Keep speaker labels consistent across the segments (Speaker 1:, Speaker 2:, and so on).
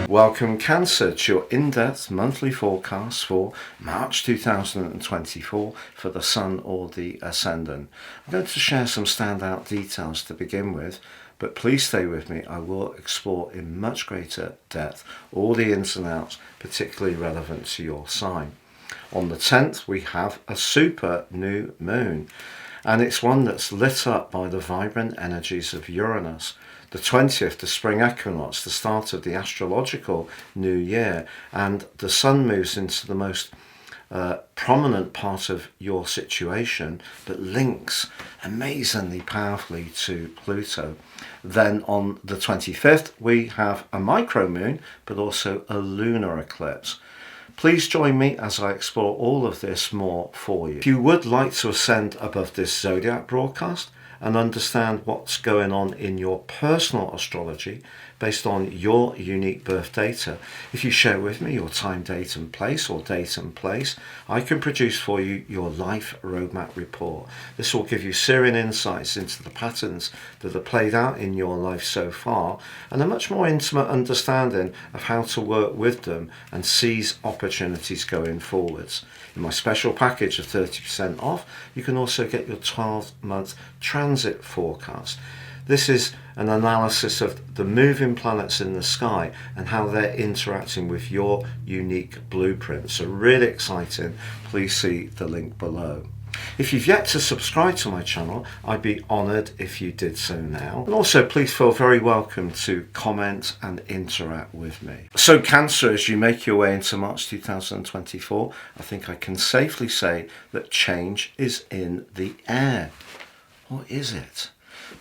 Speaker 1: Welcome Cancer to your in-depth monthly forecast for March 2024 for the Sun or the Ascendant. I'm going to share some standout details to begin with, but please stay with me. I will explore in much greater depth all the ins and outs particularly relevant to your sign. On the 10th we have a super new moon, and it's one that's lit up by the vibrant energies of Uranus. The 20th, the spring equinox, the start of the astrological new year, and the sun moves into the most prominent part of your situation, but links amazingly powerfully to Pluto. Then on the 25th, we have a micro moon, but also a lunar eclipse. Please join me as I explore all of this more for you. If you would like to ascend above this zodiac broadcast and understand what's going on in your personal astrology based on your unique birth data, if you share with me your time, date and place, or date and place, I can produce for you your life roadmap report. This will give you searing insights into the patterns that are played out in your life so far, and a much more intimate understanding of how to work with them and seize opportunities going forwards. In my special package of 30% off, you can also get your 12-month transit forecast. This is an analysis of the moving planets in the sky and how they're interacting with your unique blueprint. So really exciting. Please see the link below. If you've yet to subscribe to my channel, I'd be honoured if you did so now. And also please feel very welcome to comment and interact with me. So Cancer, as you make your way into March 2024, I think I can safely say that change is in the air. Or is it?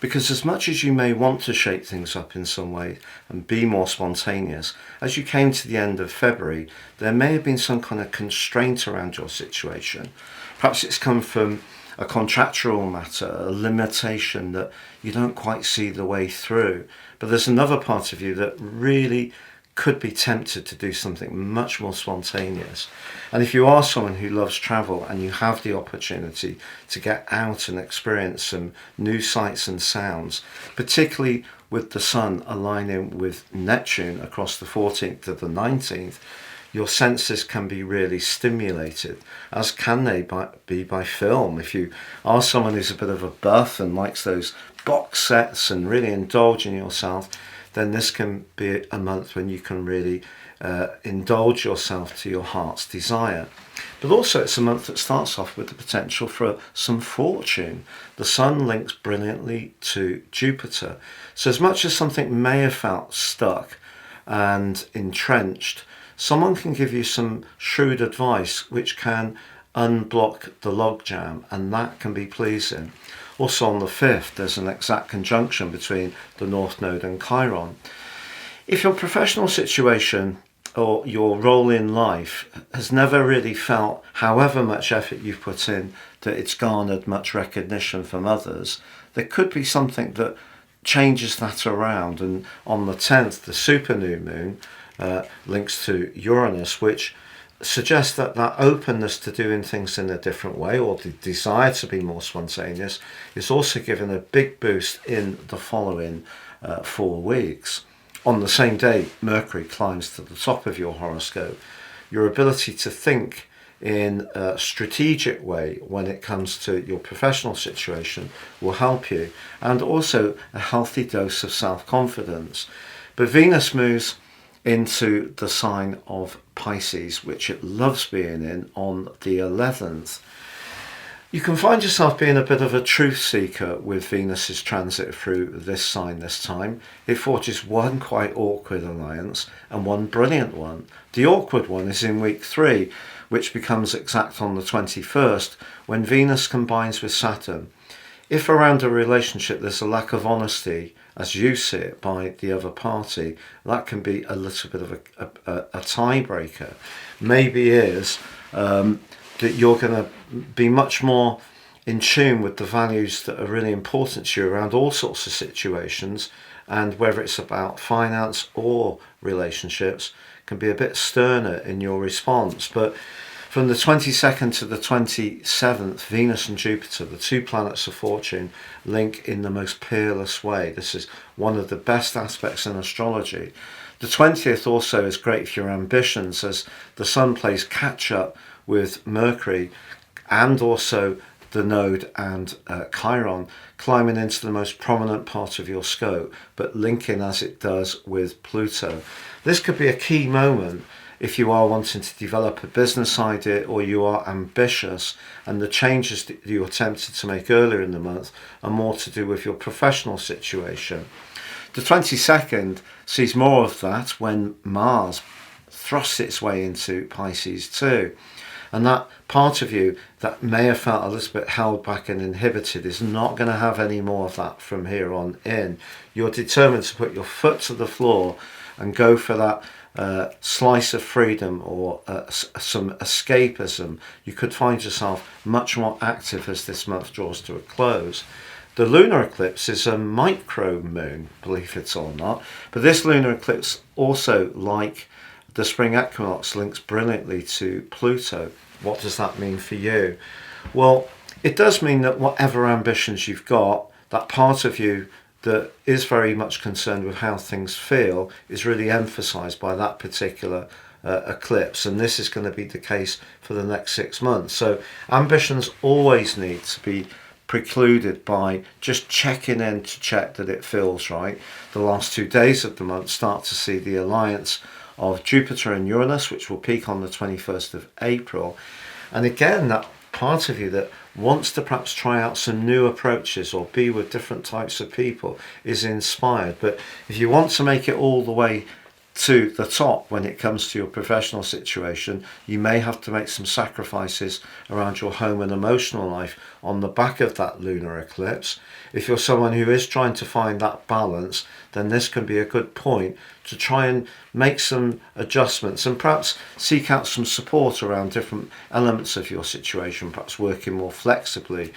Speaker 1: Because as much as you may want to shake things up in some way and be more spontaneous, as you came to the end of February, there may have been some kind of constraint around your situation. Perhaps it's come from a contractual matter, a limitation that you don't quite see the way through. But there's another part of you that really could be tempted to do something much more spontaneous. And if you are someone who loves travel and you have the opportunity to get out and experience some new sights and sounds, particularly with the sun aligning with Neptune across the 14th to the 19th, your senses can be really stimulated, as can they be by film. If you are someone who's a bit of a buff and likes those box sets and really indulge in yourself, then this can be a month when you can really indulge yourself to your heart's desire. But also it's a month that starts off with the potential for some fortune. The sun links brilliantly to Jupiter. So as much as something may have felt stuck and entrenched, someone can give you some shrewd advice which can unblock the logjam, and that can be pleasing. Also on the 5th, there's an exact conjunction between the North Node and Chiron. If your professional situation or your role in life has never really felt, however much effort you've put in, that it's garnered much recognition from others, there could be something that changes that around. And on the 10th, the super new moon links to Uranus, which suggests that that openness to doing things in a different way, or the desire to be more spontaneous, is also given a big boost in the following 4 weeks. On the same day, Mercury climbs to the top of your horoscope. Your ability to think in a strategic way when it comes to your professional situation will help you, and also a healthy dose of self-confidence. But Venus moves into the sign of Pisces, which it loves being in, on the 11th. You can find yourself being a bit of a truth seeker with Venus's transit through this sign this time. It forges one quite awkward alliance and one brilliant one. The awkward one is in week 3, which becomes exact on the 21st, when Venus combines with Saturn. If around a relationship there's a lack of honesty, as you see it, by the other party, that can be a little bit of a tiebreaker. Maybe is that you're going to be much more in tune with the values that are really important to you around all sorts of situations, and whether it's about finance or relationships, can be a bit sterner in your response. But from the 22nd to the 27th, Venus and Jupiter, the 2 planets of fortune, link in the most peerless way. This is one of the best aspects in astrology, The 20th also is great for your ambitions, as the Sun plays catch up with Mercury and also the node and Chiron climbing into the most prominent part of your scope, but linking as it does with Pluto. This could be a key moment if you are wanting to develop a business idea or you are ambitious, and the changes that you attempted to make earlier in the month are more to do with your professional situation. The 22nd sees more of that when Mars thrusts its way into Pisces too. And that part of you that may have felt a little bit held back and inhibited is not going to have any more of that from here on in. You're determined to put your foot to the floor and go for that slice of freedom or some escapism. You could find yourself much more active as this month draws to a close. The lunar eclipse is a micro moon, believe it or not, but this lunar eclipse also, like the spring equinox, links brilliantly to Pluto. What does that mean for you? Well, it does mean that whatever ambitions you've got, that part of you that is very much concerned with how things feel is really emphasized by that particular eclipse, and this is going to be the case for the next 6 months. So ambitions always need to be precluded by just checking in to check that it feels right. The last 2 days of the month start to see the alliance of Jupiter and Uranus, which will peak on the 21st of April. And again, that part of you that wants to perhaps try out some new approaches or be with different types of people is inspired. But if you want to make it all the way to the top when it comes to your professional situation, you may have to make some sacrifices around your home and emotional life on the back of that lunar eclipse. If you're someone who is trying to find that balance, then this can be a good point to try and make some adjustments and perhaps seek out some support around different elements of your situation, perhaps working more flexibly,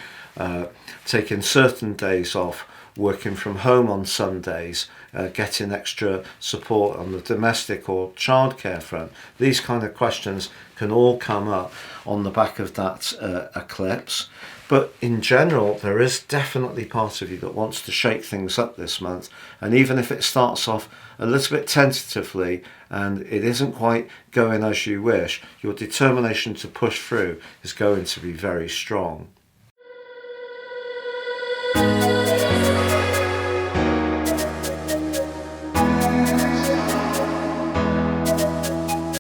Speaker 1: taking certain days off, working from home on some days, getting extra support on the domestic or childcare front. These kind of questions can all come up on the back of that eclipse. But in general, there is definitely part of you that wants to shake things up this month. And even if it starts off a little bit tentatively and it isn't quite going as you wish, your determination to push through is going to be very strong.